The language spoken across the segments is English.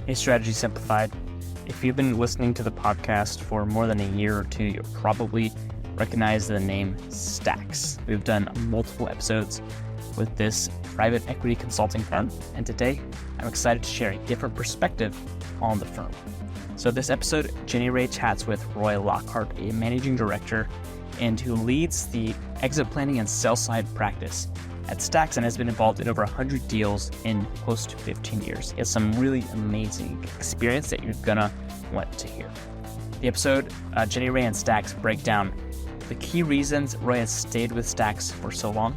Hey, Strategy Simplified. If you've been listening to the podcast for more than a year or two, you'll probably recognize the name Stax. We've done multiple episodes with this private equity consulting firm, and today I'm excited to share a different perspective on the firm. So this episode, Jenny Rae chats with Roy Lockhart, a managing director and who leads the exit planning and sell side practice at Stax and has been involved in over 100 deals in close to 15 years. He has some really amazing experience that you're gonna want to hear. The episode, Jenny Rae and Stax break down the key reasons Roy has stayed with Stax for so long,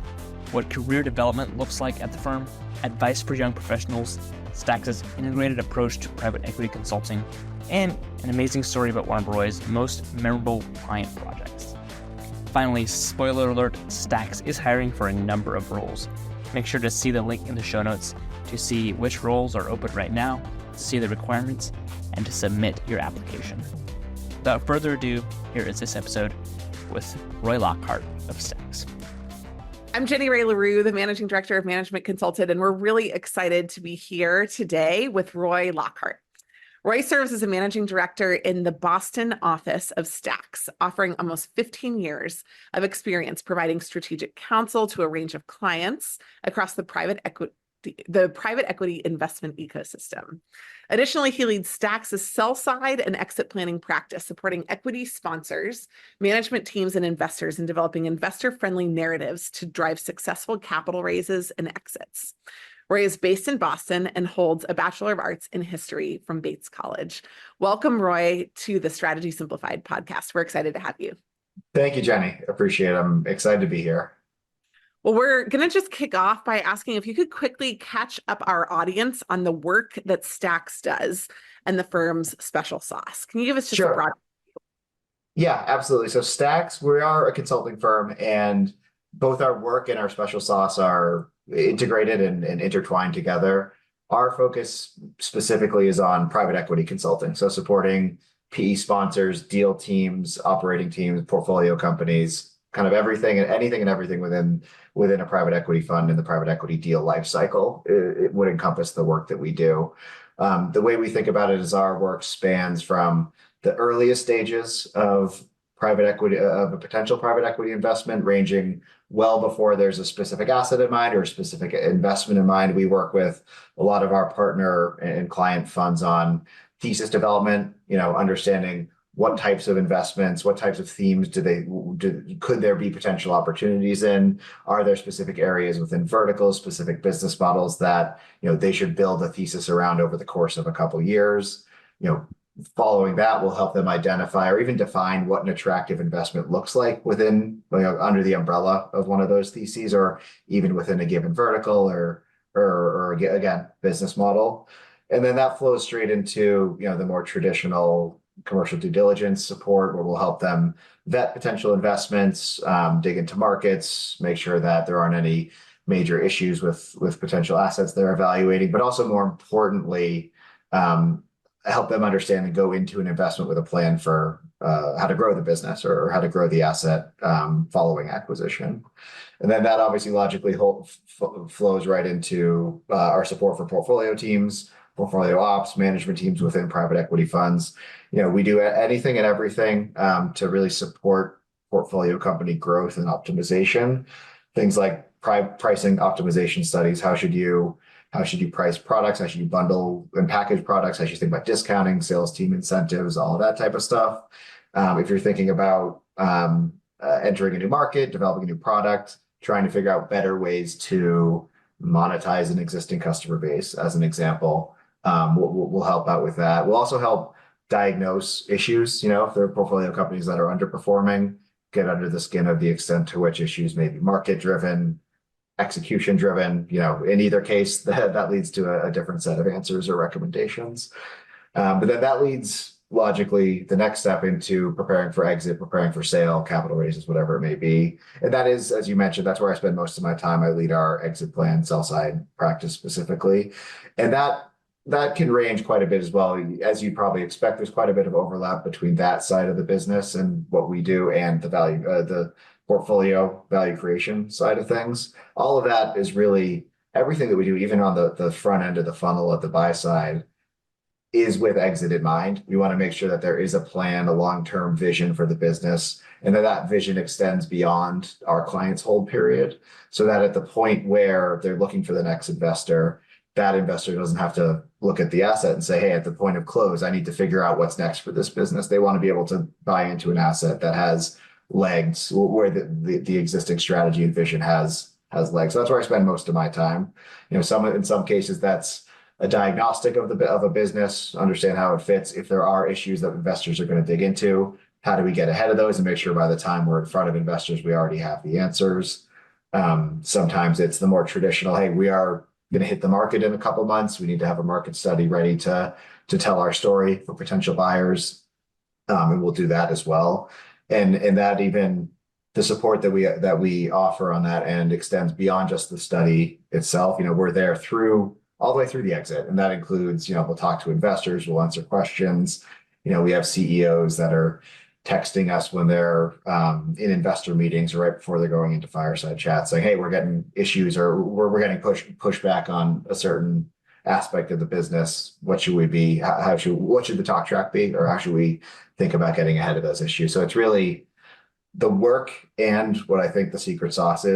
what career development looks like at the firm, advice for young professionals, Stax's integrated approach to private equity consulting, and an amazing story about one of Roy's most memorable client projects. Finally, spoiler alert, Stax is hiring for a number of roles. Make sure to see the link in the show notes to see which roles are open right now, see the requirements, and to submit your application. Without further ado, here is this episode with Roy Lockhart of Stax. I'm Jenny Rae LaRue, the Managing Director of Management Consulted, and we're really excited to be here today with Roy Lockhart. Roy serves as a managing director in the Boston office of Stax, offering almost 15 years of experience providing strategic counsel to a range of clients across the private equity investment ecosystem. Additionally, he leads Stax's sell side and exit planning practice, supporting equity sponsors, management teams, and investors in developing investor-friendly narratives to drive successful capital raises and exits. Roy is based in Boston and holds a Bachelor of Arts in History from Bates College. Welcome, Roy, to the Strategy Simplified podcast. We're excited to have you. Thank you, Jenny. Appreciate it. I'm excited to be here. Well, we're going to just kick off by asking if you could quickly catch up our audience on the work that Stax does and the firm's special sauce. Can you give us just a broad? Yeah, absolutely. So Stax, we are a consulting firm, and both our work and our special sauce are integrated and intertwined together. Our focus specifically is on private equity consulting, so supporting PE sponsors, deal teams, operating teams, portfolio companies, kind of everything and anything and everything within a private equity fund and the private equity deal life cycle. It would encompass the work that we do. The way we think about it is our work spans from the earliest stages of private equity, of a potential private equity investment, ranging well before there's a specific asset in mind or a specific investment in mind. We work with a lot of our partner and client funds on thesis development, understanding what types of investments, what types of themes could there be potential opportunities in? Are there specific areas within verticals, specific business models that they should build a thesis around over the course of a couple of years? Following that, we'll help them identify or even define what an attractive investment looks like within, under the umbrella of one of those theses, or even within a given vertical or again, business model. And then that flows straight into, the more traditional commercial due diligence support, where we'll help them vet potential investments, dig into markets, make sure that there aren't any major issues with potential assets they're evaluating, but also more importantly, help them understand and go into an investment with a plan for how to grow the business or how to grow the asset following acquisition. And then that obviously logically flows right into our support for portfolio teams, portfolio ops, management teams within private equity funds. We do anything and everything to really support portfolio company growth and optimization. Things like pricing optimization studies. How should you price products? How should you bundle and package products? How should you think about discounting, sales team incentives, all of that type of stuff? If you're thinking about entering a new market, developing a new product, trying to figure out better ways to monetize an existing customer base, as an example, we'll help out with that. We'll also help diagnose issues. If there are portfolio companies that are underperforming, get under the skin of the extent to which issues may be market-driven, execution-driven. In either case, that leads to a different set of answers or recommendations. But then that leads logically the next step into preparing for exit, preparing for sale, capital raises, whatever it may be. And that is, as you mentioned, that's where I spend most of my time. I lead our exit plan, sell side practice specifically. And that can range quite a bit as well. As you probably expect, there's quite a bit of overlap between that side of the business and what we do and the portfolio value creation side of things. All of that is really everything that we do, even on the front end of the funnel at the buy side, is with exit in mind. We want to make sure that there is a plan, a long-term vision for the business, and that vision extends beyond our client's hold period, so that at the point where they're looking for the next investor, that investor doesn't have to look at the asset and say, hey, at the point of close, I need to figure out what's next for this business. They want to be able to buy into an asset that has legs, where the existing strategy and vision has legs. So that's where I spend most of my time. In some cases, that's a diagnostic of a business, understand how it fits. If there are issues that investors are going to dig into, how do we get ahead of those and make sure by the time we're in front of investors, we already have the answers. Sometimes it's the more traditional, hey, we are going to hit the market in a couple months. We need to have a market study ready to tell our story for potential buyers. And we'll do that as well. And that even the support that we offer on that end extends beyond just the study itself. We're there all the way through the exit. And that includes, we'll talk to investors, we'll answer questions. We have CEOs that are texting us when they're in investor meetings or right before they're going into fireside chats saying, hey, we're getting issues or we're getting pushback on a certain aspect of the business. What should we be? What should the talk track be? Or how should we think about getting ahead of those issues? So it's really the work, and what I think the secret sauce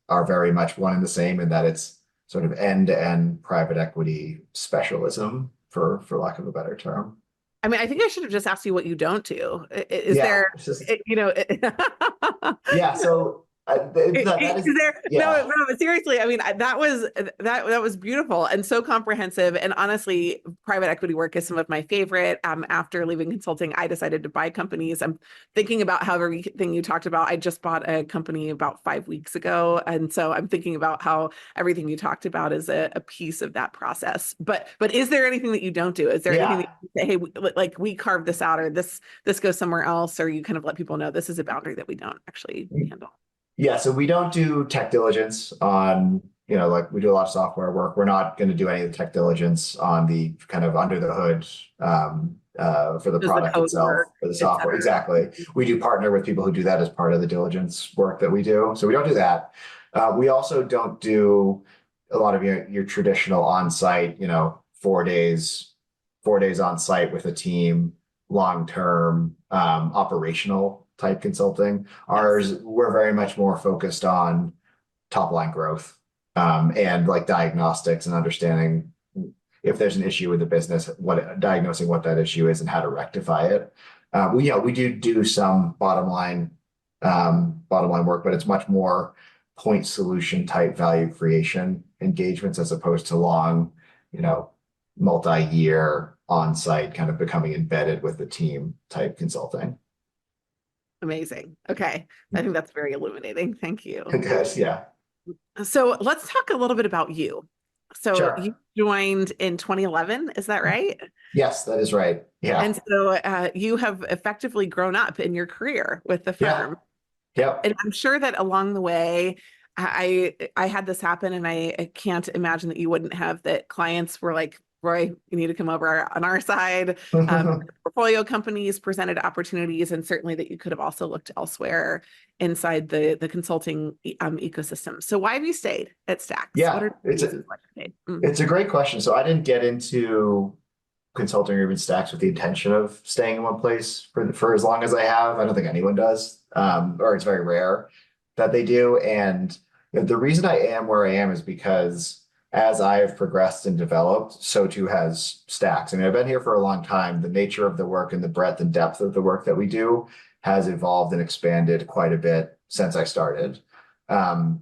are very much one and the same, in that it's sort of end-to-end private equity specialism, for lack of a better term. I mean, I think I should have just asked you what you don't do. Is there, yeah. So no, but seriously, I mean, that was beautiful and so comprehensive. And honestly, private equity work is some of my favorite. After leaving consulting, I decided to buy companies. I'm thinking about how everything you talked about. I just bought a company about 5 weeks ago. And so I'm thinking about how everything you talked about is a piece of that process. But is there anything that you don't do? Is there anything that you say, hey, we carve this out, or this goes somewhere else, or you kind of let people know this is a boundary that we don't actually handle? Yeah, so we don't do tech diligence on, like we do a lot of software work. We're not going to do any of the tech diligence on the kind of under the hood for the product itself, for the software. Exactly. We do partner with people who do that as part of the diligence work that we do. So we don't do that. We also don't do a lot of your traditional on-site, 4 days on site with a team, long-term operational type consulting. Ours, we're very much more focused on top line growth and like diagnostics and understanding if there's an issue with the business, diagnosing what that issue is and how to rectify it. We do some bottom line work, but it's much more point solution type value creation engagements as opposed to long, multi-year on-site kind of becoming embedded with the team type consulting. Amazing. Okay. I think that's very illuminating. Thank you. Good. Yeah. So let's talk a little bit about you. So Sure. You joined in 2011, is that right? Yes, that is right. Yeah. And so you have effectively grown up in your career with the firm. Yeah. And I'm sure that along the way, I had this happen, and I can't imagine that you wouldn't have, that clients were like, Roy, you need to come over on our side. Portfolio companies presented opportunities, and certainly that you could have also looked elsewhere inside the consulting ecosystem. So why have you stayed at Stax? Yeah, it's a great question. So I didn't get into consulting or even Stax with the intention of staying in one place for as long as I have. I don't think anyone does, or it's very rare that they do. And the reason I am where I am is because as I've progressed and developed, so too has Stax. I mean, I've been here for a long time. The nature of the work and the breadth and depth of the work that we do has evolved and expanded quite a bit since I started.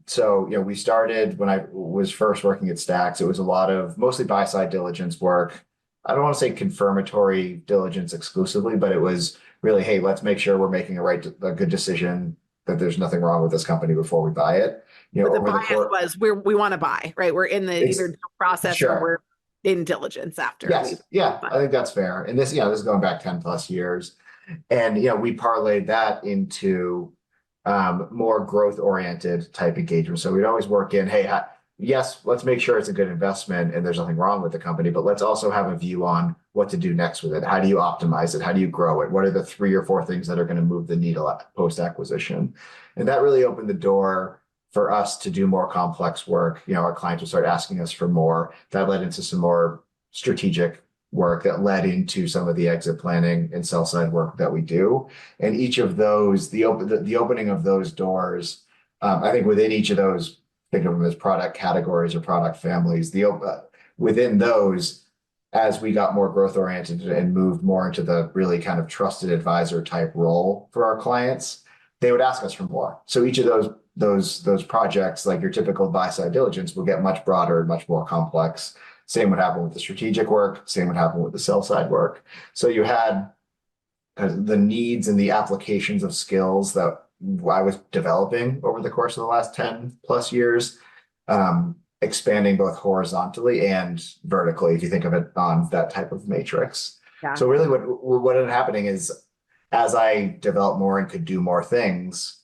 So, we started when I was first working at Stax. It was a lot of mostly buy-side diligence work. I don't want to say confirmatory diligence exclusively, but it was really, hey, let's make sure we're making a good decision, that there's nothing wrong with this company before we buy it. But the bias was we want to buy, right? We're in the either process or we're in diligence after. Yes. Yeah, I think that's fair. And this is going back 10 plus years. And, we parlayed that into more growth oriented type engagement. So we'd always work in, hey, yes, let's make sure it's a good investment and there's nothing wrong with the company, but let's also have a view on what to do next with it. How do you optimize it? How do you grow it? What are the 3 or 4 things that are going to move the needle post acquisition? And that really opened the door for us to do more complex work. Our clients would start asking us for more. That led into some more strategic work that led into some of the exit planning and sell side work that we do. And each of those, the opening of those doors, I think within each of those, think of them as product categories or product families, within those, as we got more growth oriented and moved more into the really kind of trusted advisor type role for our clients, they would ask us for more. So each of those projects, like your typical buy side diligence, will get much broader and much more complex. Same would happen with the strategic work. Same would happen with the sell side work. So you had the needs and the applications of skills that I was developing over the course of the last 10 plus years, expanding both horizontally and vertically, if you think of it on that type of matrix. Yeah. So really what ended up happening is, as I developed more and could do more things,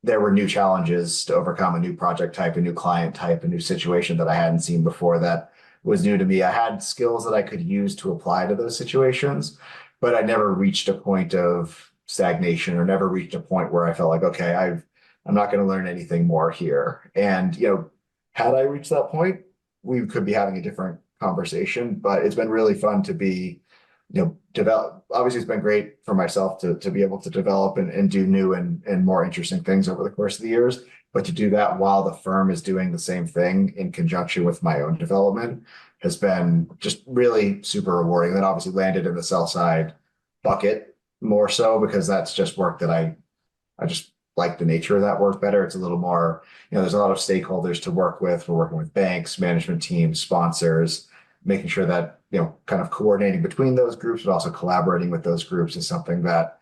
there were new challenges to overcome, a new project type, a new client type, a new situation that I hadn't seen before that was new to me. I had skills that I could use to apply to those situations, but I never reached a point of stagnation or never reached a point where I felt like, okay, I'm not going to learn anything more here. And, had I reached that point, we could be having a different conversation, but it's been really fun to be, develop. Obviously, it's been great for myself to be able to develop and do new and more interesting things over the course of the years. But to do that while the firm is doing the same thing in conjunction with my own development has been just really super rewarding. That obviously landed in the sell side bucket more so because that's just work that I just like the nature of that work better. It's a little more, there's a lot of stakeholders to work with. We're working with banks, management teams, sponsors, making sure that, kind of coordinating between those groups, but also collaborating with those groups is something that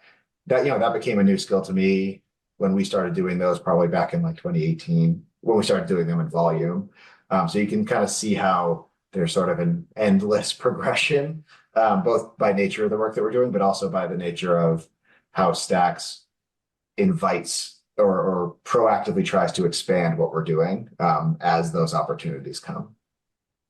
became a new skill to me when we started doing those, probably back in like 2018, when we started doing them in volume. So you can kind of see how there's sort of an endless progression, both by nature of the work that we're doing, but also by the nature of how Stax invites or proactively tries to expand what we're doing as those opportunities come.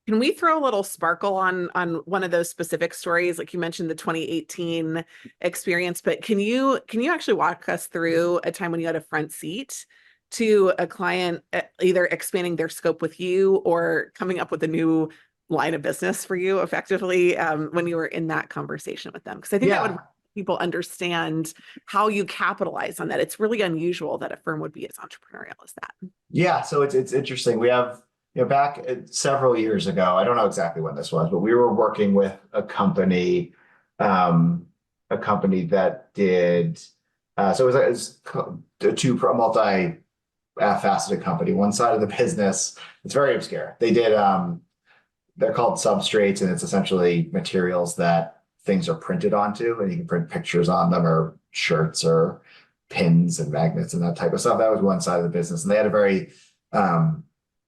Can we throw a little sparkle on one of those specific stories? Like you mentioned the 2018 experience, but can you actually walk us through a time when you had a front seat to a client either expanding their scope with you or coming up with a new line of business for you effectively when you were in that conversation with them? Because I think that would help people understand how you capitalize on that. It's really unusual that a firm would be as entrepreneurial as that. Yeah, so it's interesting. We have back several years ago, I don't know exactly when this was, but we were working with a company that did, so it was a multi-faceted company. One side of the business, it's very obscure. They did, they're called substrates, and it's essentially materials that things are printed onto, and you can print pictures on them or shirts or pins and magnets and that type of stuff. That was one side of the business. And they had a very,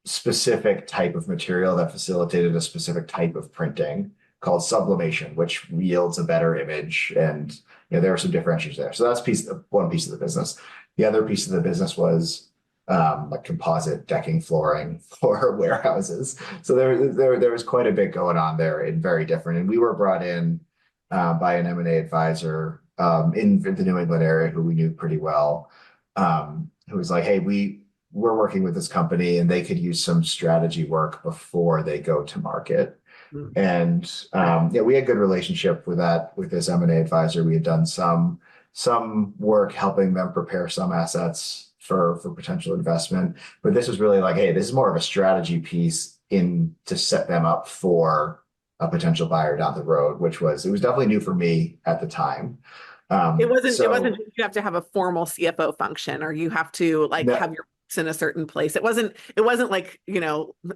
specific type of material that facilitated a specific type of printing called sublimation, which yields a better image. And there are some differentiators there. So that's one piece of the business. The other piece of the business was like composite decking flooring for warehouses. So there was quite a bit going on there and very different. And we were brought in by an M&A advisor in the New England area who we knew pretty well, who was like, hey, we're working with this company and they could use some strategy work before they go to market. And we had good relationship with this M&A advisor. We had done some work helping them prepare some assets for potential investment. But this was really like, hey, this is more of a strategy piece to set them up for a potential buyer down the road, it was definitely new for me at the time. It wasn't you have to have a formal CFO function or you have to have your in a certain place. It wasn't like,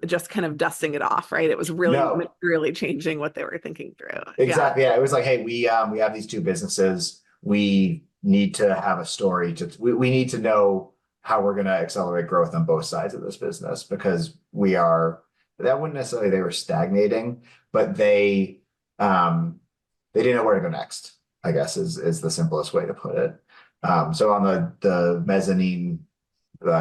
just kind of dusting it off, right? It was really changing what they were thinking through. Exactly. Yeah. It was like, hey, we have these two businesses. We need to have a story we need to know how we're going to accelerate growth on both sides of this business because that wouldn't necessarily, they were stagnating, but they didn't know where to go next, I guess is the simplest way to put it. So on the mezzanine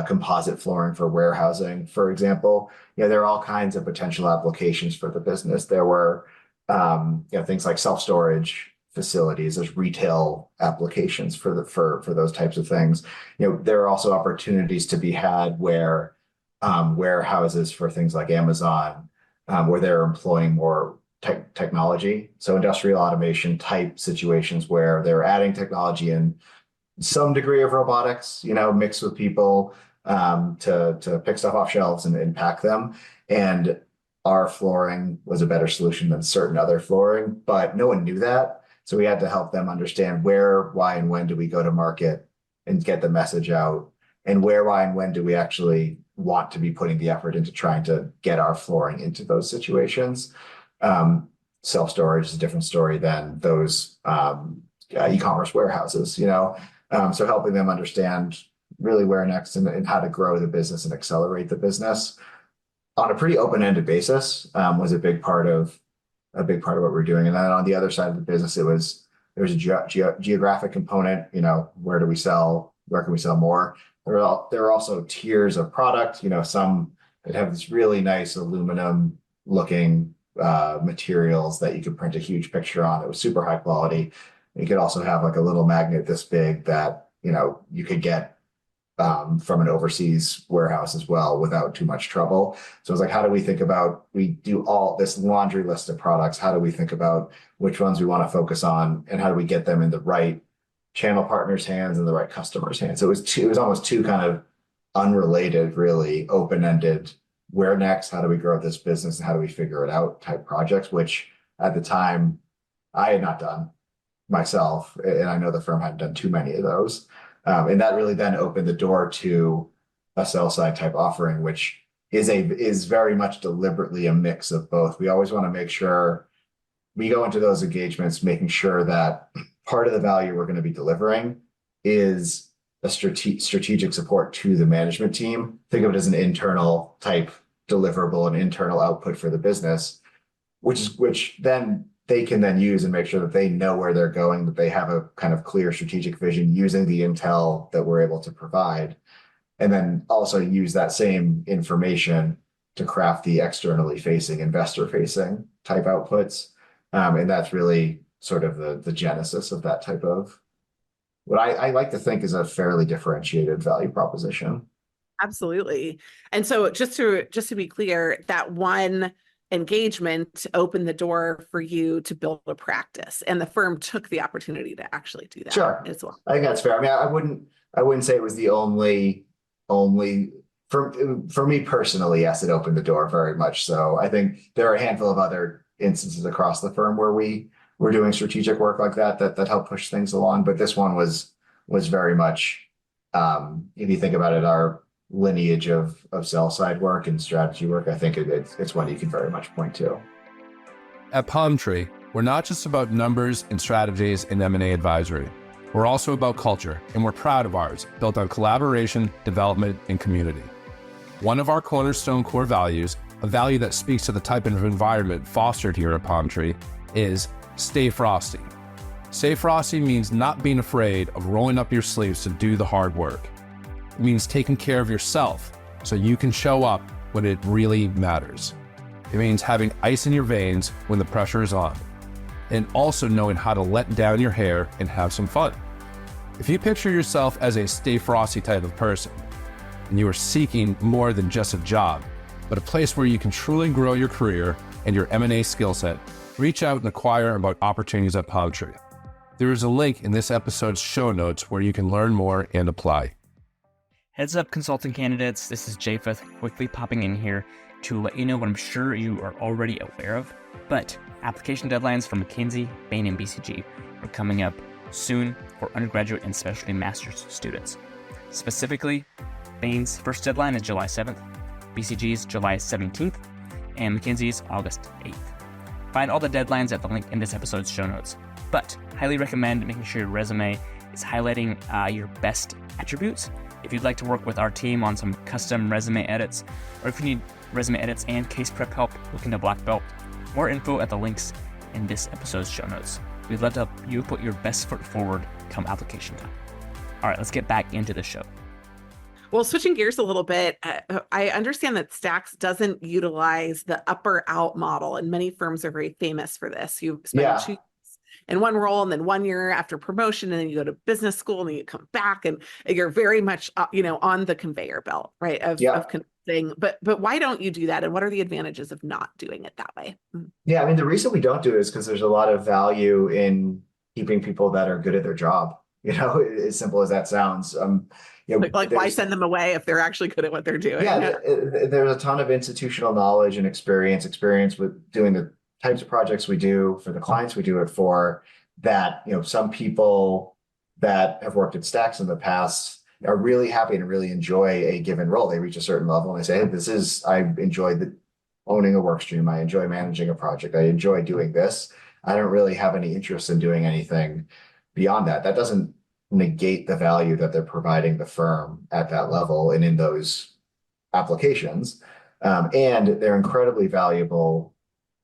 composite flooring for warehousing, for example, there are all kinds of potential applications for the business. There were things like self-storage facilities. There's retail applications for those types of things. There are also opportunities to be had where warehouses for things like Amazon, where they're employing more technology. So industrial automation type situations where they're adding technology in some degree of robotics, mixed with people to pick stuff off shelves and pack them. And our flooring was a better solution than certain other flooring, but no one knew that. So we had to help them understand where, why, and when do we go to market and get the message out, and where, why, and when do we actually want to be putting the effort into trying to get our flooring into those situations. Self-storage is a different story than those e-commerce warehouses, so helping them understand really where next and how to grow the business and accelerate the business on a pretty open-ended basis was a big part of what we're doing. And then on the other side of the business, there was a geographic component. Where do we sell? Where can we sell more? There are also tiers of product. Some that have this really nice aluminum looking materials that you could print a huge picture on. It was super high quality. You could also have like a little magnet this big that you could get from an overseas warehouse as well without too much trouble. So it's like, how do we think about, we do all this laundry list of products. How do we think about which ones we want to focus on, and how do we get them in the right channel partners' hands and the right customers' hands? So it was almost two kind of unrelated, really open-ended, where next, how do we grow this business, and how do we figure it out type projects, which at the time I had not done myself. And I know the firm hadn't done too many of those. And that really then opened the door to a sell side type offering, which is very much deliberately a mix of both. We always want to make sure we go into those engagements, making sure that part of the value we're going to be delivering is a strategic support to the management team. Think of it as an internal type deliverable, an internal output for the business, which then they can then use and make sure that they know where they're going, that they have a kind of clear strategic vision using the intel that we're able to provide, and then also use that same information to craft the externally facing, investor facing type outputs. And that's really sort of the genesis of that type of what I like to think is a fairly differentiated value proposition. Absolutely. And so just to be clear, that one engagement opened the door for you to build a practice, and the firm took the opportunity to actually do that. Sure. As well. I think that's fair. I mean, I wouldn't say it was the only for me personally. Yes, it opened the door very much. So I think there are a handful of other instances across the firm where we were doing strategic work like that helped push things along. But this one was very much, if you think about it, our lineage of sell side work and strategy work. I think it's one you can very much point to. At Palm Tree, we're not just about numbers and strategies and M&A advisory. We're also about culture, and we're proud of ours, built on collaboration, development, and community. One of our cornerstone core values, a value that speaks to the type of environment fostered here at Palm Tree, is stay frosty. Stay frosty means not being afraid of rolling up your sleeves to do the hard work. It means taking care of yourself so you can show up when it really matters. It means having ice in your veins when the pressure is on, and also knowing how to let down your hair and have some fun. If you picture yourself as a stay frosty type of person, and you are seeking more than just a job, but a place where you can truly grow your career and your M&A skill set, reach out and inquire about opportunities at Palm Tree. There is a link in this episode's show notes where you can learn more and apply. Heads up, consulting candidates. This is Japheth quickly popping in here to let you know what I'm sure you are already aware of, but application deadlines for McKinsey, Bain, and BCG are coming up soon for undergraduate and specialty master's students. Specifically, Bain's first deadline is July 7th, BCG's July 17th, and McKinsey's August 8th. Find all the deadlines at the link in this episode's show notes, but highly recommend making sure your resume is highlighting your best attributes. If you'd like to work with our team on some custom resume edits, or if you need resume edits and case prep help, look into Black Belt. More info at the links in this episode's show notes. We'd love to help you put your best foot forward come application time. All right, let's get back into the show. Well, switching gears a little bit, I understand that Stax doesn't utilize the upper out model, and many firms are very famous for this. You've spent 2 years in one role, and then 1 year after promotion, and then you go to business school, and then you come back, and you're very much, on the conveyor belt, right? Of consulting. But why don't you do that? And what are the advantages of not doing it that way? Yeah, I mean, the reason we don't do it is because there's a lot of value in keeping people that are good at their job. As simple as that sounds. Like why send them away if they're actually good at what they're doing? Yeah, there's a ton of institutional knowledge and experience with doing the types of projects we do for the clients we do it for, that, some people that have worked at Stax in the past are really happy and really enjoy a given role. They reach a certain level and they say, hey, I enjoy owning a work stream. I enjoy managing a project. I enjoy doing this. I don't really have any interest in doing anything beyond that. That doesn't negate the value that they're providing the firm at that level and in those applications. And they're incredibly valuable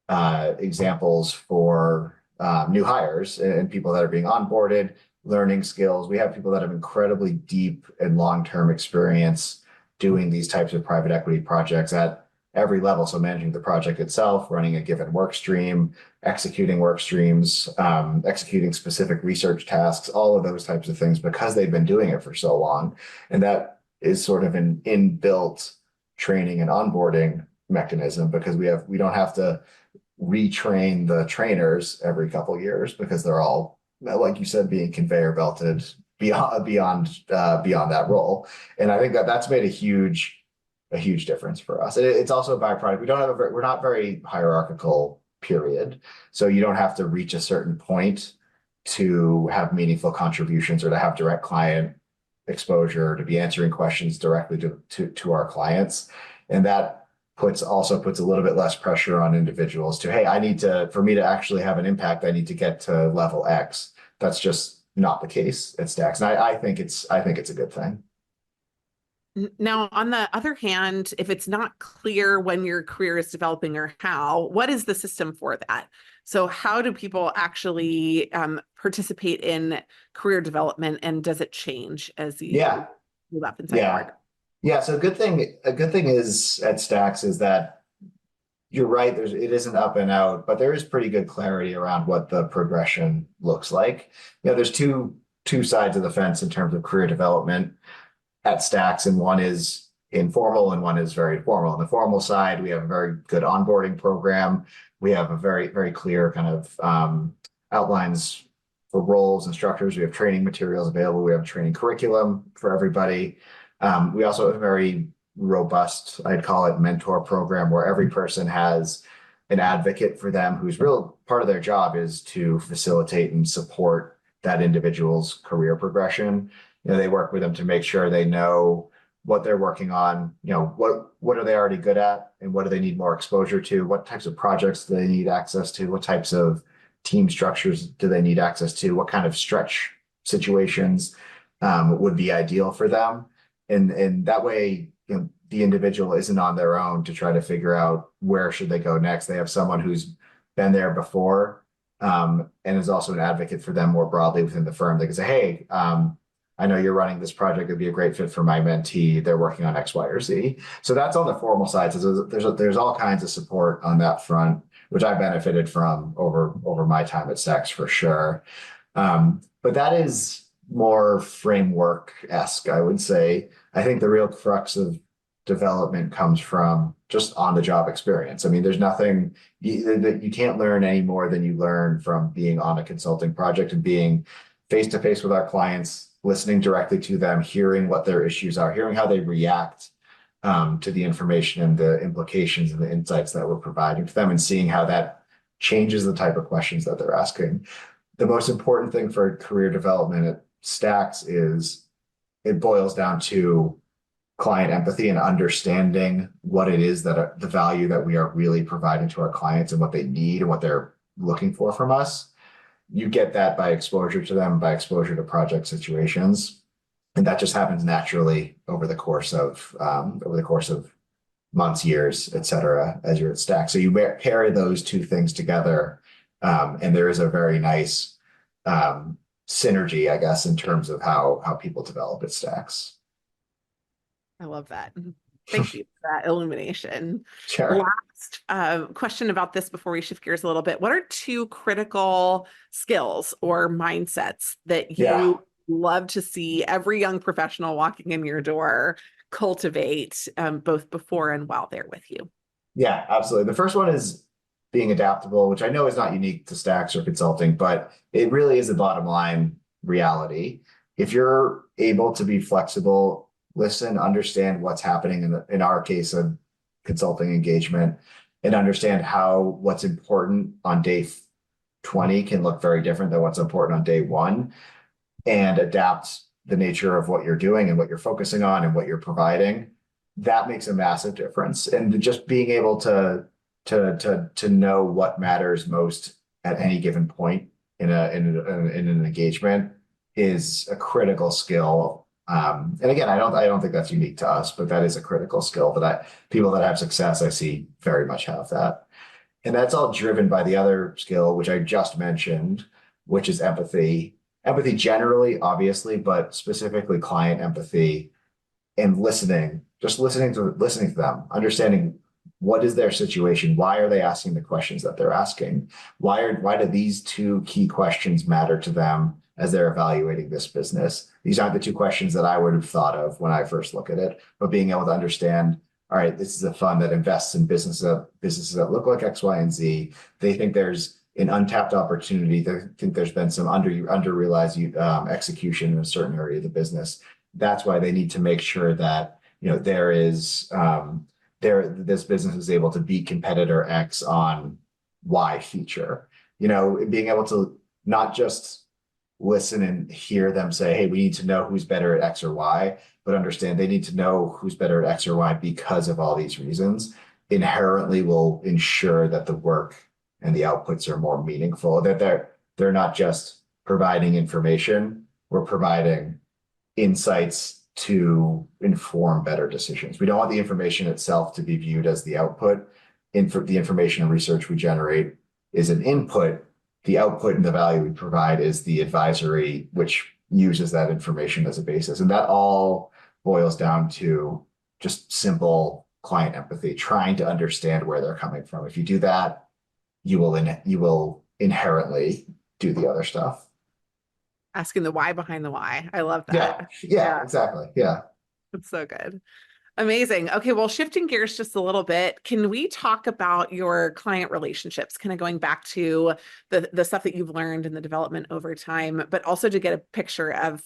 examples for new hires and people that are being onboarded, learning skills. We have people that have incredibly deep and long-term experience doing these types of private equity projects at every level. So managing the project itself, running a given work stream, executing work streams, executing specific research tasks, all of those types of things, because they've been doing it for so long. And that is sort of an inbuilt training and onboarding mechanism, because we don't have to retrain the trainers every couple of years, because they're all, like you said, being conveyor belted beyond that role. And I think that's made a huge difference for us. It's also a byproduct. We're not very hierarchical, period. So you don't have to reach a certain point to have meaningful contributions or to have direct client exposure, to be answering questions directly to our clients. And that also puts a little bit less pressure on individuals to, hey, for me to actually have an impact, I need to get to level X. That's just not the case at Stax. And I think it's a good thing. Now, on the other hand, if it's not clear when your career is developing or how, what is the system for that? So how do people actually participate in career development, and does it change as you move up inside work? Yeah. So a good thing is at Stax is that you're right. It isn't up and out, but there is pretty good clarity around what the progression looks like. There's two sides of the fence in terms of career development at Stax, and one is informal and one is very formal. On the formal side, we have a very good onboarding program. We have a very, very clear kind of outlines for roles and structures. We have training materials available. We have a training curriculum for everybody. We also have a very robust, I'd call it, mentor program, where every person has an advocate for them whose real part of their job is to facilitate and support that individual's career progression. They work with them to make sure they know what they're working on, what are they already good at, and what do they need more exposure to, what types of projects do they need access to, what types of team structures do they need access to, what kind of stretch situations would be ideal for them. And that way, the individual isn't on their own to try to figure out where should they go next. They have someone who's been there before and is also an advocate for them more broadly within the firm. They can say, hey, I know you're running this project. It'd be a great fit for my mentee. They're working on X, Y, or Z. So that's on the formal side. So there's all kinds of support on that front, which I benefited from over my time at Stax for sure. But that is more framework-esque, I would say. I think the real crux of development comes from just on-the-job experience. I mean, there's nothing that you can't learn any more than you learn from being on a consulting project and being face-to-face with our clients, listening directly to them, hearing what their issues are, hearing how they react to the information and the implications and the insights that we're providing to them, and seeing how that changes the type of questions that they're asking. The most important thing for career development at Stax is it boils down to client empathy and understanding what it is that the value that we are really providing to our clients and what they need and what they're looking for from us. You get that by exposure to them, by exposure to project situations. And that just happens naturally over the course of months, years, et cetera, as you're at Stax. So you pair those two things together. And there is a very nice synergy, I guess, in terms of how people develop at Stax. I love that. Thank you for that illumination. Sure. Last question about this before we shift gears a little bit. What are two critical skills or mindsets that Yeah. you love to see every young professional walking in your door cultivate, both before and while they're with you? Yeah, absolutely. The first one is being adaptable, which I know is not unique to Stax or consulting, but it really is the bottom line reality. If you're able to be flexible, listen, understand what's happening in our case of consulting engagement, and understand how what's important on day 20 can look very different than what's important on day one, and adapt the nature of what you're doing and what you're focusing on and what you're providing, that makes a massive difference. And just being able to know what matters most at any given point in an engagement is a critical skill. And again, I don't think that's unique to us, but that is a critical skill that people that have success I see very much have that. And that's all driven by the other skill, which I just mentioned, which is empathy. Empathy generally, obviously, but specifically client empathy and listening, just listening to them, understanding what is their situation, why are they asking the questions that they're asking, why do these two key questions matter to them as they're evaluating this business. These aren't the two questions that I would have thought of when I first look at it, but being able to understand, all right, this is a fund that invests in businesses that look like X, Y, and Z. They think there's an untapped opportunity. They think there's been some under-realized execution in a certain area of the business. That's why they need to make sure that there is this business is able to beat competitor X on Y feature. Being able to not just listen and hear them say, hey, we need to know who's better at X or Y, but understand they need to know who's better at X or Y because of all these reasons, inherently will ensure that the work and the outputs are more meaningful, that they're not just providing information, we're providing insights to inform better decisions. We don't want the information itself to be viewed as the output. The information and research we generate is an input. The output and the value we provide is the advisory, which uses that information as a basis. And that all boils down to just simple client empathy, trying to understand where they're coming from. If you do that, you will inherently do the other stuff. Asking the why behind the why. I love that. Yeah, exactly. Yeah. It's so good. Amazing. Okay, well, shifting gears just a little bit, can we talk about your client relationships, kind of going back to the stuff that you've learned in the development over time, but also to get a picture of,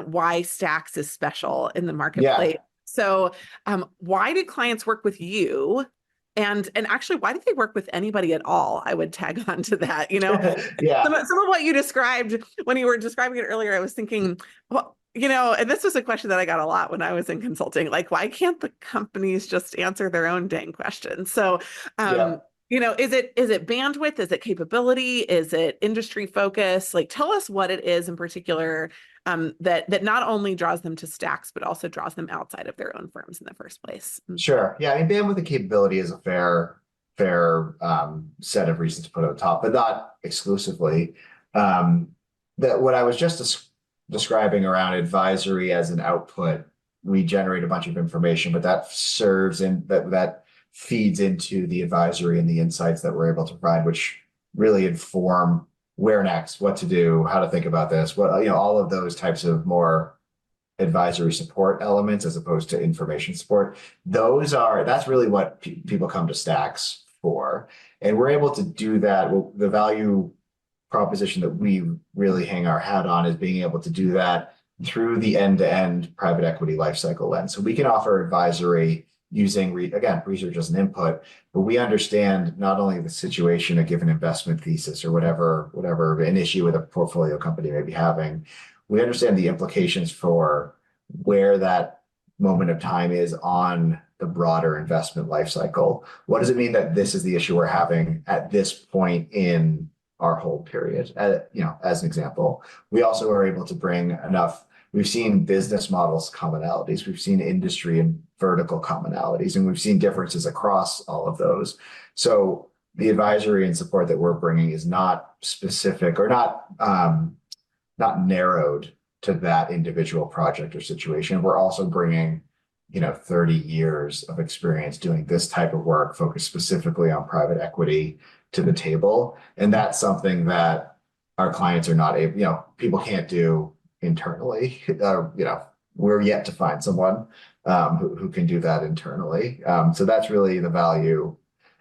why Stax is special in the marketplace. Yeah. So, why did clients work with you? And actually, why did they work with anybody at all? I would tag on to that. Yeah. Some of what you described when you were describing it earlier, I was thinking, well, and this was a question that I got a lot when I was in consulting, like, why can't the companies just answer their own dang questions? So, is it bandwidth? Is it capability? Is it industry focus? Like, tell us what it is in particular that not only draws them to Stax, but also draws them outside of their own firms in the first place. Sure. Yeah. I mean, bandwidth and capability is a fair set of reasons to put on top, but not exclusively. That what I was just describing around advisory as an output, we generate a bunch of information, but that serves and that feeds into the advisory and the insights that we're able to provide, which really inform where next, what to do, how to think about this, all of those types of more advisory support elements as opposed to information support. That's really what people come to Stax for. And we're able to do that. The value proposition that we really hang our hat on is being able to do that through the end-to-end private equity lifecycle lens. So we can offer advisory using, research as an input, but we understand not only the situation, a given investment thesis or whatever an issue with a portfolio company may be having, we understand the implications for where that moment of time is on the broader investment lifecycle. What does it mean that this is the issue we're having at this point in our hold period? As an example, we also are able to bring enough. We've seen business models commonalities, we've seen industry and vertical commonalities, and we've seen differences across all of those. So the advisory and support that we're bringing is not specific or not narrowed to that individual project or situation. We're also bringing 30 years of experience doing this type of work focused specifically on private equity to the table. And that's something that our clients are not able, people can't do internally. We're yet to find someone who can do that internally. So that's really the value.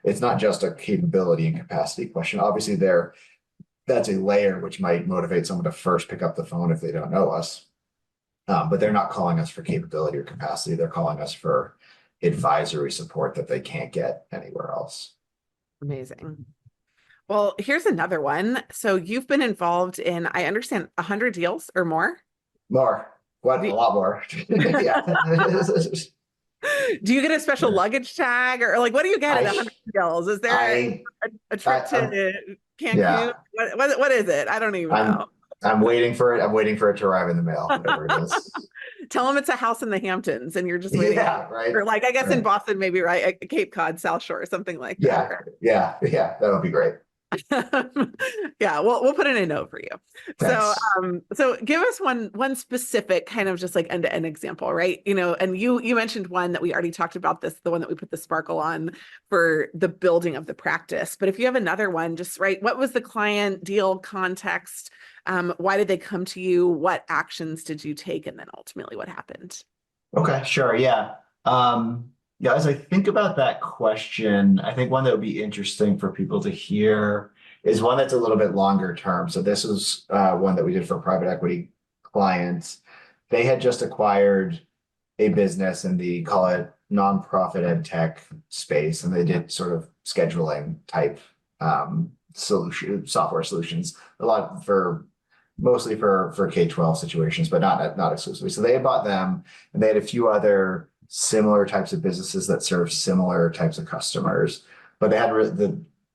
It's not just a capability and capacity question. Obviously, that's a layer which might motivate someone to first pick up the phone if they don't know us. But they're not calling us for capability or capacity. They're calling us for advisory support that they can't get anywhere else. Amazing. Well, here's another one. So you've been involved in, I understand, 100 deals or more? More. What? A lot more. Yeah. Do you get a special luggage tag or like what do you get at 100 deals? Is there a trip to Cancun? Yeah. What is it? I don't even know. I'm waiting for it. I'm waiting for it to arrive in the mail, whatever it is. Tell them it's a house in the Hamptons and you're just waiting. Yeah, right. Or like, I guess in Boston, maybe, right? A Cape Cod, South Shore, something like that. Yeah. That would be great. Yeah, we'll put in a note for you. Thanks. So give us one specific kind of just like end-to-end example, right? And you mentioned one that we already talked about, the one that we put the sparkle on for the building of the practice. But if you have another one, just right, what was the client deal context? Why did they come to you? What actions did you take? And then ultimately what happened? Okay, sure. Yeah. As I think about that question, I think one that would be interesting for people to hear is one that's a little bit longer term. So this is one that we did for private equity clients. They had just acquired a business in the, call it, nonprofit ed tech space, and they did sort of scheduling type software solutions, mostly for K-12 situations, but not exclusively. So they had bought them, and they had a few other similar types of businesses that serve similar types of customers, but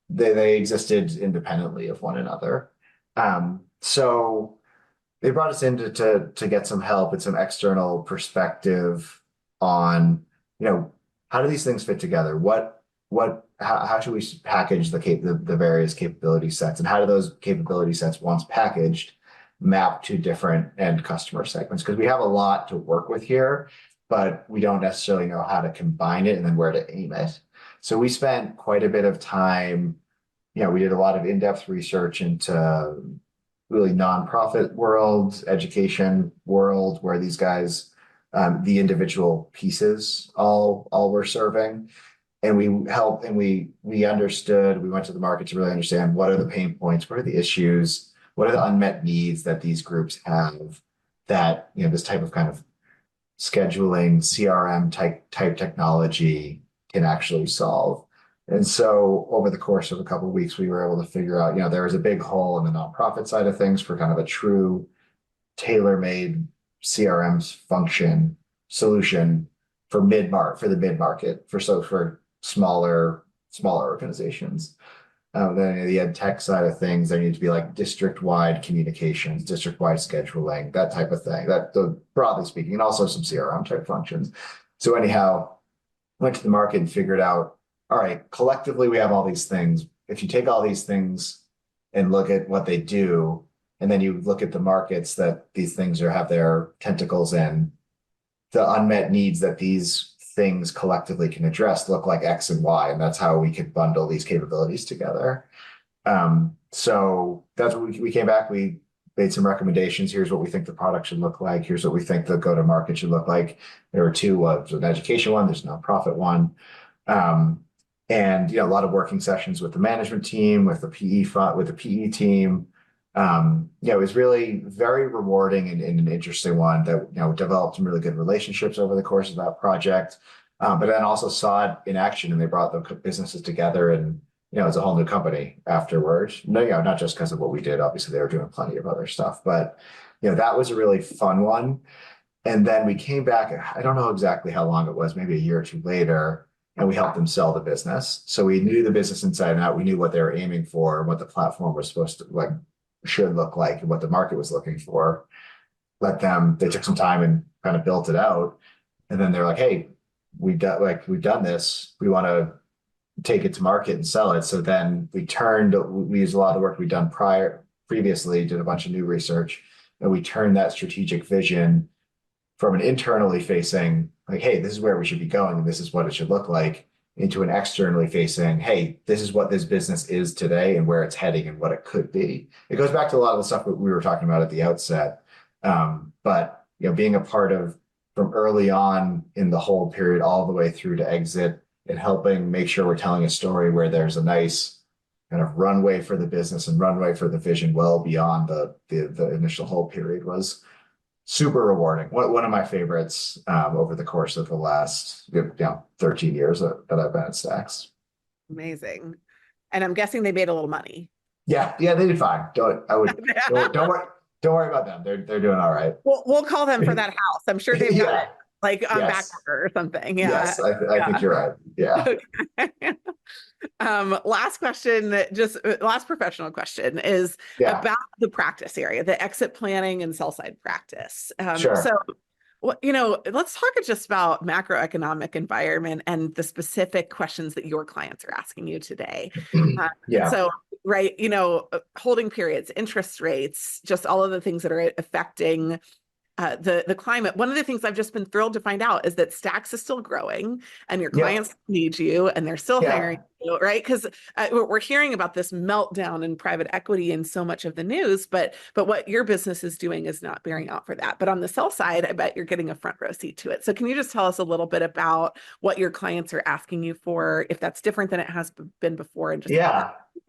they existed independently of one another. So they brought us in to get some help and some external perspective on, how do these things fit together? How should we package the various capability sets, and how do those capability sets, once packaged, map to different end customer segments? Because we have a lot to work with here, but we don't necessarily know how to combine it and then where to aim it. So we spent quite a bit of time, we did a lot of in-depth research into really nonprofit world, education world, where these guys, the individual pieces all were serving. And we understood, we went to the market to really understand what are the pain points, what are the issues, what are the unmet needs that these groups have that, this type of kind of scheduling, CRM type technology can actually solve. And so over the course of a couple of weeks, we were able to figure out, there was a big hole in the nonprofit side of things for kind of a true tailor-made CRM function solution for the mid-market, for smaller organizations. Then the ed tech side of things, there need to be like district-wide communications, district-wide scheduling, that type of thing. Broadly speaking, and also some CRM type functions. So anyhow, went to the market and figured out, all right, collectively we have all these things. If you take all these things and look at what they do, and then you look at the markets that these things have their tentacles in, the unmet needs that these things collectively can address look like X and Y, and that's how we could bundle these capabilities together. So that's what we came back. We made some recommendations. Here's what we think the product should look like. Here's what we think the go-to-market should look like. There were two. There's an education one. There's a nonprofit one. And a lot of working sessions with the management team, with the PE team. It was really very rewarding and an interesting one that, developed some really good relationships over the course of that project. But then also saw it in action, and they brought the businesses together, and, it's a whole new company afterwards. No, not just because of what we did. Obviously, they were doing plenty of other stuff, but, that was a really fun one. And then we came back, I don't know exactly how long it was, maybe a year or two later, and we helped them sell the business. So we knew the business inside and out. We knew what they were aiming for and what the platform was supposed to should look like and what the market was looking for. They took some time and kind of built it out. And then they're like, hey, we've done this. We want to take it to market and sell it. So then we used a lot of the work we'd done previously, did a bunch of new research, and we turned that strategic vision from an internally facing like, hey, this is where we should be going, and this is what it should look like, into an externally facing, hey, this is what this business is today and where it's heading and what it could be. It goes back to a lot of the stuff that we were talking about at the outset. But being a part of from early on in the hold period all the way through to exit, and helping make sure we're telling a story where there's a nice kind of runway for the business and runway for the vision well beyond the initial hold period was super rewarding. One of my favorites over the course of the last 13 years that I've been at Stax. Amazing. And I'm guessing they made a little money. Yeah, they did fine. Don't worry about them. They're doing all right. We'll call them for that house. I'm sure they've got it like on back order or something. Yeah. Yes, I think you're right. Yeah. Okay. Last question, just last professional question is about the practice area, the exit planning and sell side practice. Sure. So, let's talk just about macroeconomic environment and the specific questions that your clients are asking you today. So, right, holding periods, interest rates, just all of the things that are affecting the climate. One of the things I've just been thrilled to find out is that Stax is still growing and your clients need you and they're still hiring you, right? Because we're hearing about this meltdown in private equity in so much of the news, but what your business is doing is not bearing out for that. But on the sell side, I bet you're getting a front row seat to it. So can you just tell us a little bit about what your clients are asking you for, if that's different than it has been before, and just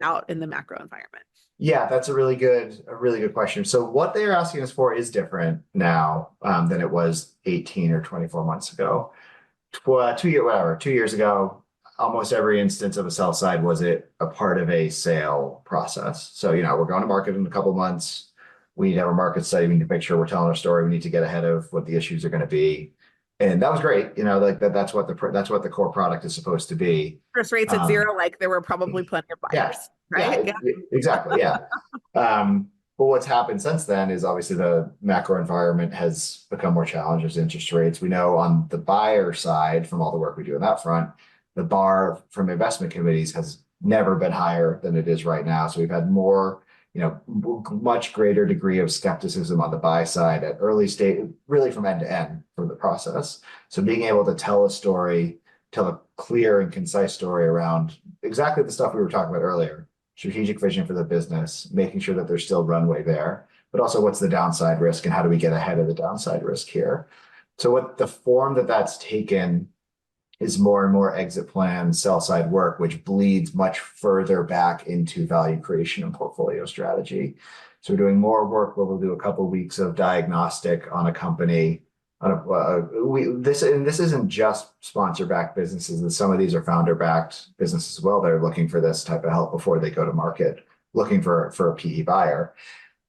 out in the macro environment? Yeah, that's a really good question. So what they're asking us for is different now than it was 18 or 24 months ago. 2 years ago, almost every instance of a sell side was it a part of a sale process. So, we're going to market in a couple of months. We need to have a market study. We need to make sure we're telling our story. We need to get ahead of what the issues are going to be. And that was great. Like that's what the core product is supposed to be. Interest rates at zero, like there were probably plenty of buyers. Right? Exactly. Yeah. But what's happened since then is obviously the macro environment has become more challenging as interest rates. We know on the buyer side, from all the work we do on that front, the bar from investment committees has never been higher than it is right now. So we've had more, much greater degree of skepticism on the buy side at early stage, really from end to end for the process. So being able to tell a clear and concise story around exactly the stuff we were talking about earlier. Strategic vision for the business, making sure that there's still runway there, but also what's the downside risk and how do we get ahead of the downside risk here? So what the form that's taken is more and more exit plan, sell side work, which bleeds much further back into value creation and portfolio strategy. So we're doing more work where we'll do a couple of weeks of diagnostic on a company. This isn't just sponsor-backed businesses, and some of these are founder-backed businesses as well. They're looking for this type of help before they go to market, looking for a PE buyer.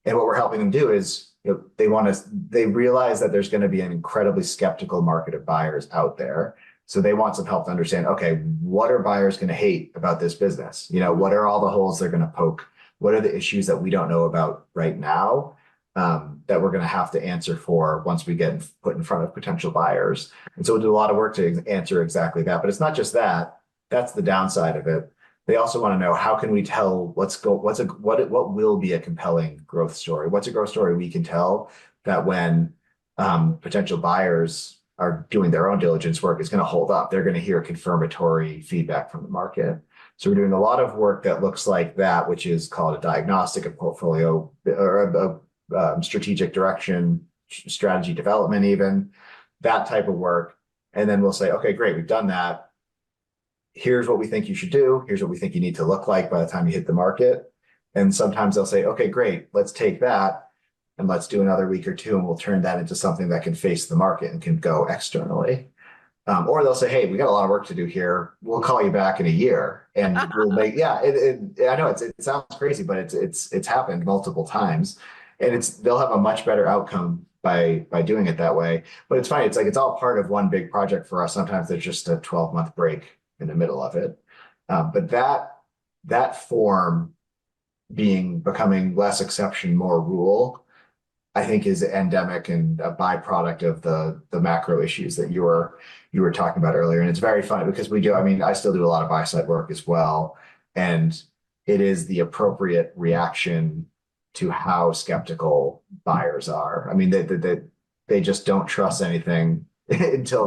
And what we're helping them do is they realize that there's going to be an incredibly skeptical market of buyers out there. So they want some help to understand, okay, what are buyers going to hate about this business? What are all the holes they're going to poke? What are the issues that we don't know about right now? That we're going to have to answer for once we get put in front of potential buyers. And so we'll do a lot of work to answer exactly that. But it's not just that. That's the downside of it. They also want to know, how can we tell what will be a compelling growth story? What's a growth story we can tell that when potential buyers are doing their own diligence work is going to hold up? They're going to hear confirmatory feedback from the market. So we're doing a lot of work that looks like that, which is called a diagnostic, a portfolio, or a strategic direction, strategy development, even that type of work. And then we'll say, okay, great, we've done that. Here's what we think you should do. Here's what we think you need to look like by the time you hit the market. And sometimes they'll say, okay, great, let's take that and let's do another week or two, and we'll turn that into something that can face the market and can go externally. Or they'll say, hey, we got a lot of work to do here. We'll call you back in a year and we'll make, I know it sounds crazy, but it's happened multiple times. And they'll have a much better outcome by doing it that way. But it's funny, it's all part of one big project for us. Sometimes there's just a 12-month break in the middle of it. But that form becoming less exception, more rule, I think is endemic and a byproduct of the macro issues that you were talking about earlier. And it's very funny because I still do a lot of buy side work as well. And it is the appropriate reaction to how skeptical buyers are. They just don't trust anything until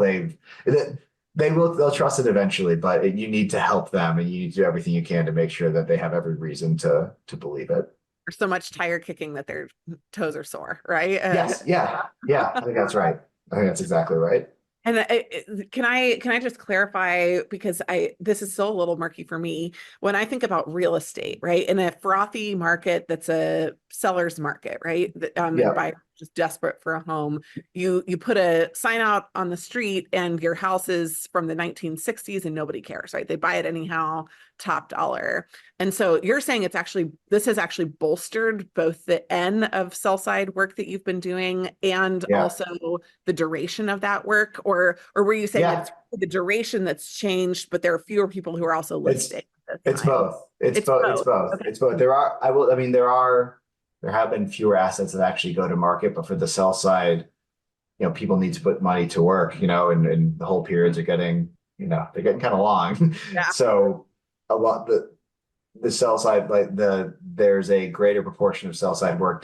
they'll trust it eventually, but you need to help them, and you need to do everything you can to make sure that they have every reason to believe it. There's so much tire kicking that their toes are sore, right? Yes. Yeah. Yeah. I think that's right. I think that's exactly right. And can I just clarify, because this is still a little murky for me when I think about real estate, right? In a frothy market that's a seller's market, right? And buyers just desperate for a home. You put a sign out on the street and your house is from the 1960s and nobody cares, right? They buy it anyhow, top dollar. And so you're saying this has actually bolstered both the N of sell side work that you've been doing and also the duration of that work, or were you saying it's the duration that's changed, but there are fewer people who are also listing? It's both. It's both. Okay. It's both. There have been fewer assets that actually go to market, but for the sell side, people need to put money to work, and the whole periods are getting, they're getting kind of long. Yeah. So a lot the sell side, there's a greater proportion of sell side work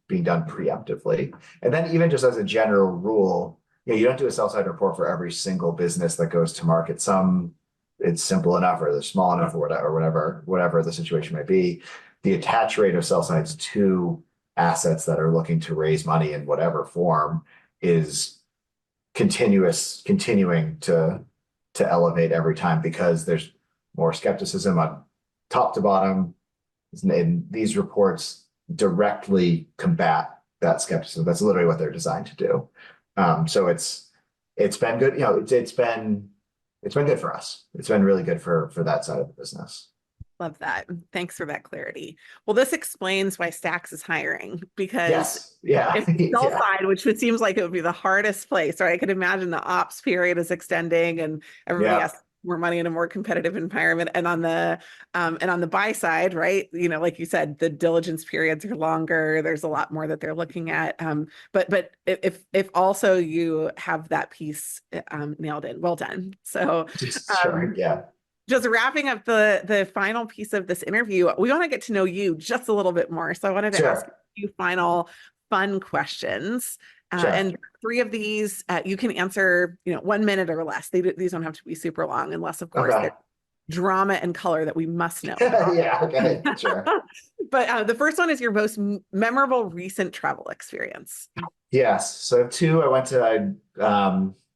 being done preemptively. And then even just as a general rule, you don't do a sell side report for every single business that goes to market. Some it's simple enough, or they're small enough, or whatever the situation might be. The attach rate of sell sides to assets that are looking to raise money in whatever form is continuing to elevate every time, because there's more skepticism on top to bottom, and these reports directly combat that skepticism. That's literally what they're designed to do. So it's been good. It's been good for us. It's been really good for that side of the business. Love that. Thanks for that clarity. Well, this explains why Stax is hiring, because if sell side, which it seems like it would be the hardest place, right? I could imagine the ops period is extending and everybody has more money in a more competitive environment. And on the buy side, right? Like you said, the diligence periods are longer. There's a lot more that they're looking at. But if also you have that piece nailed in, well done. So sure, yeah. Just wrapping up the final piece of this interview, we want to get to know you just a little bit more. So I wanted to ask you final fun questions. And 3 of these you can answer, 1 minute or less. These don't have to be super long, unless, of course, there's drama and color that we must know. Yeah, okay, sure. But the first one is your most memorable recent travel experience. Yes. So I have 2. I went to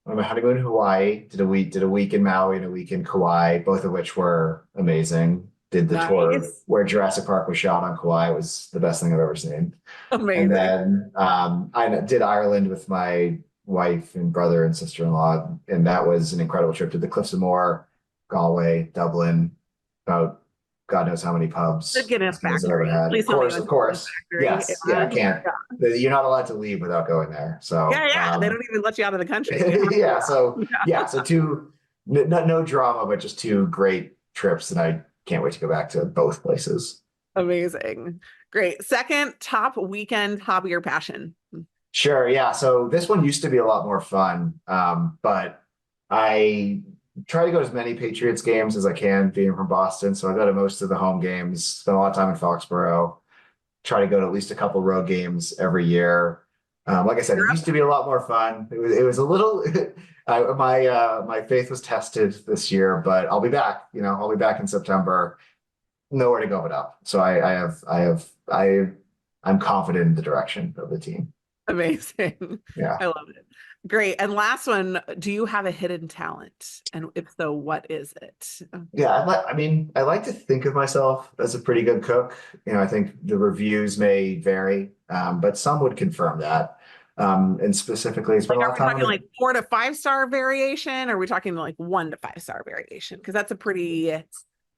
on my honeymoon in Hawaii, did a week in Maui and a week in Kauai, both of which were amazing. Did the tour where Jurassic Park was shot on Kauai. It was the best thing I've ever seen. Amazing. And then I did Ireland with my wife and brother and sister-in-law, and that was an incredible trip. To the Cliffs of Moher, Galway, Dublin, about God knows how many pubs. The Guinness Factory. Of course. Yes. Yeah, I can't. Yeah. You're not allowed to leave without going there. So they don't even let you out of the country. So 2, no drama, but just 2 great trips, and I can't wait to go back to both places. Amazing. Great. Second, top weekend hobby or passion. Sure. Yeah. So this one used to be a lot more fun, but I try to go to as many Patriots games as I can, being from Boston. So I go to most of the home games, spend a lot of time in Foxborough, try to go to at least a couple road games every year. Like I said, it used to be a lot more fun. It was a little, my faith was tested this year, but I'll be back, I'll be back in September, nowhere to go but up. So I'm confident in the direction of the team. Amazing. Yeah. I love it. Great. And last one, do you have a hidden talent? And if so, what is it? Yeah, I like to think of myself as a pretty good cook. I think the reviews may vary, but some would confirm that. And specifically, spend a lot of time. Are we talking like 4 to 5 star variation? Or are we talking like 1 to 5 star variation? Because that's a pretty.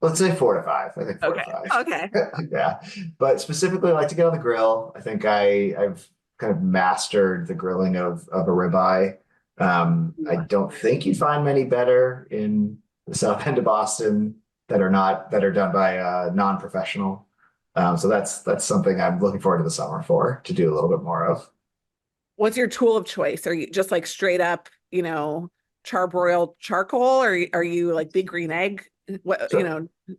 Let's say 4 to 5. I think 4 to 5. Okay. Yeah, but specifically, I like to get on the grill. I think I've kind of mastered the grilling of a ribeye. I don't think you'd find many better in the South End of Boston that are done by a non-professional. So that's something I'm looking forward to the summer to do a little bit more of. What's your tool of choice? Are you just like straight up, charbroiled charcoal, or are you like big green egg? What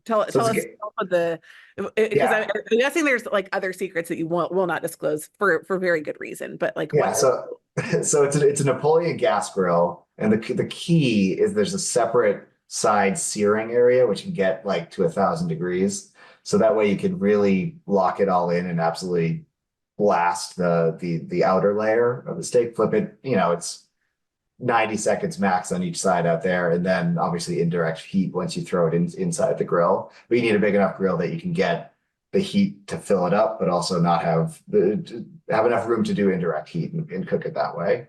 tell us what the, because I'm guessing there's like other secrets that you will not disclose for very good reason, but like So it's a Napoleon gas grill, and the key is there's a separate side searing area which can get like to 1,000 degrees. So that way you can really lock it all in and absolutely blast the outer layer of the steak. Flip it, it's 90 seconds max on each side out there, and then obviously indirect heat once you throw it inside the grill. But you need a big enough grill that you can get the heat to fill it up, but also not have enough room to do indirect heat and cook it that way.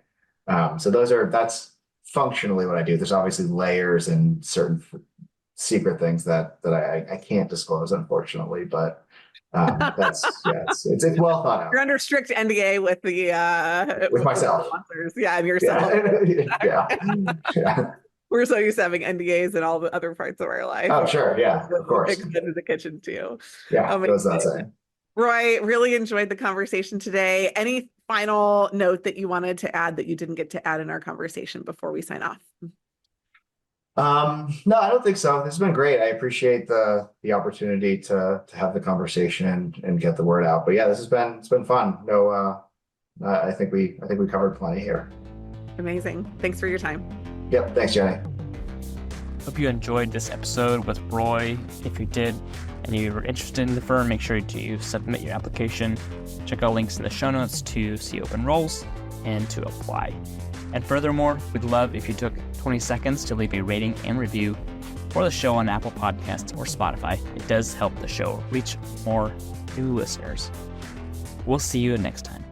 So that's functionally what I do. There's obviously layers and certain secret things that I can't disclose, unfortunately, but it's well thought out. You're under strict NDA with myself. Sponsors. Yeah, and yourself. Yeah. We're so used to having NDAs in all the other parts of our life. Oh, sure. Yeah, of course. Extended the kitchen too. Yeah, goes without saying. Roy, really enjoyed the conversation today. Any final note that you wanted to add that you didn't get to add in our conversation before we sign off? No, I don't think so. This has been great. I appreciate the opportunity to have the conversation and get the word out. But yeah, it's been fun. No, I think we covered plenty here. Amazing. Thanks for your time. Yep. Thanks, Jenny. Hope you enjoyed this episode with Roy. If you did and you were interested in the firm, make sure to submit your application. Check out links in the show notes to see open roles and to apply. And furthermore, we'd love if you took 20 seconds to leave a rating and review for the show on Apple Podcasts or Spotify. It does help the show reach more new listeners. We'll see you next time.